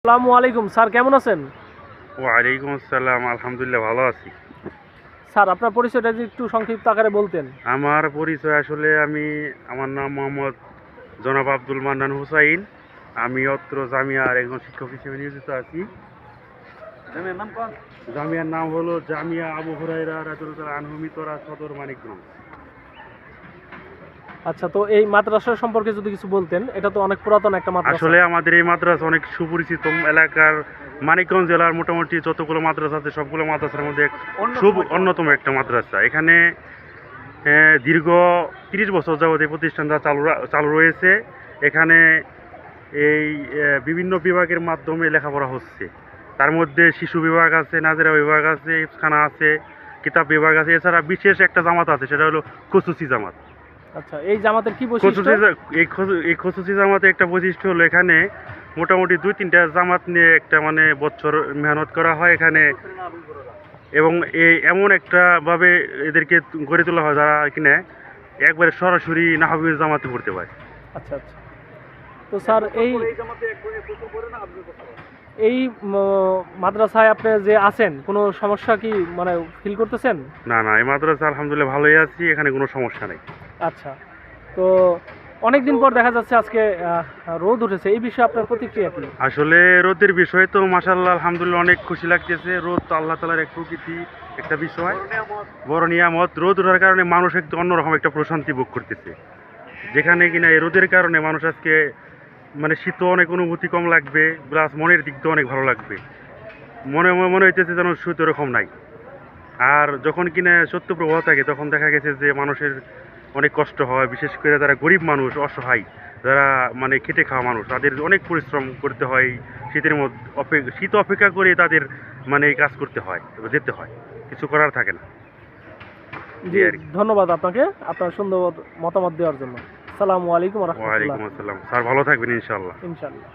আসসালামু আলাইকুম স্যার, কেমন আছেন? ওয়ালাইকুম আসসালাম, আলহামদুলিল্লাহ ভালো আছি। স্যার, আপনার পরিচয়টা যদি একটু সংক্ষিপ্ত আকারে বলতেন। আমার পরিচয় আসলে আমার নাম মোহাম্মদ জনাব আব্দুল মান্নান হুসাইন। আমি অত্র জামিয়ার একজন শিক্ষক হিসেবে নিয়োজিত আছি। জামিয়ার নাম হলো জামিয়া আবু হুরায়রা রাদিয়াল্লাহু আনহু মিতরা সদর মানিকগঞ্জ। আচ্ছা, তো এই মাদ্রাসা সম্পর্কে যদি কিছু বলতেন। এটা তো অনেক পুরাতন একটা মাদ্রাসা। আসলে আমাদের এই মাদ্রাসা অনেক সুপরিচিত এলাকার মানিকগঞ্জ জেলার মোটামুটি যতগুলো মাদ্রাসা আছে সবগুলো মাদ্রাসার মধ্যে অন্যতম একটা মাদ্রাসা। এখানে দীর্ঘ ৩০ বছর যাবত এই প্রতিষ্ঠানটা চালু রয়েছে। এখানে এই বিভিন্ন বিভাগের মাধ্যমে লেখাপড়া হচ্ছে। তার মধ্যে শিশু বিভাগ আছে, নাজেরা বিভাগ আছে, ইফখানা আছে, কিতাব বিভাগ আছে। এছাড়া বিশেষ একটা জামাত আছে, সেটা হলো খুসুসি জামাত। আচ্ছা, এই জামাতের কি বৈশিষ্ট্য? এই খুসুসি জামাতের একটা বৈশিষ্ট্য হলো এখানে মোটামুটি ২-৩টা জামাত নিয়ে একটা বছর মেহনত করা হয় এখানে, এবং এমন একটা ভাবে এদেরকে গড়ে তোলা হয় যারা কিনা একবারে সরাসরি নাহবিল জামাতে পড়তে পারে। আচ্ছা আচ্ছা। তো স্যার, এই মাদ্রাসায় আপনি যে আছেন, কোনো সমস্যা কি ফিল করতেছেন? না, এই মাদ্রাসা আলহামদুলিল্লাহ ভালোই আছি, এখানে কোনো সমস্যা নেই। আচ্ছা, তো অনেকদিন পর দেখা যাচ্ছে আজকে রোদ উঠেছে, এই বিষয়ে আপনার প্রতিক্রিয়া কি? আসলে রোদের বিষয়ে তো মাশাআল্লাহ আলহামদুলিল্লাহ অনেক খুশি লাগতেছে। রোদ তো আল্লাহ তাআলার এক প্রকৃতি, একটা বিষয়, বড় নিয়ামত। রোদ ওঠার কারণে মানুষ একটু অন্যরকম একটা প্রশান্তি ভোগ করতেছে। যেখানে কিনা এই রোদের কারণে মানুষ আজকে শীত অনেক অনুভূতি কম লাগবে, প্লাস মনের দিক দিয়ে অনেক ভালো লাগবে। মনে হইতেছে যেন শীত ওরকম নাই। আর যখন কিনা সত্য প্রবাহ থাকে তখন দেখা গেছে যে মানুষের অনেক কষ্ট হয়, বিশেষ করে যারা গরিব মানুষ, অসহায়, যারা খেটে খাওয়া মানুষ, তাদের অনেক পরিশ্রম করতে হয়। শীতের মধ্যে শীত অপেক্ষা করে তাদের এই কাজ করতে হয়, যেতে হয়, কিছু করার থাকে না। জি, ধন্যবাদ আপনাকে আপনার সুন্দর মতামত দেওয়ার জন্য। আসসালামু আলাইকুম ওয়া রাহমাতুল্লাহ। ওয়ালাইকুম আসসালাম। স্যার ভালো থাকবেন ইনশাআল্লাহ। ইনশাআল্লাহ।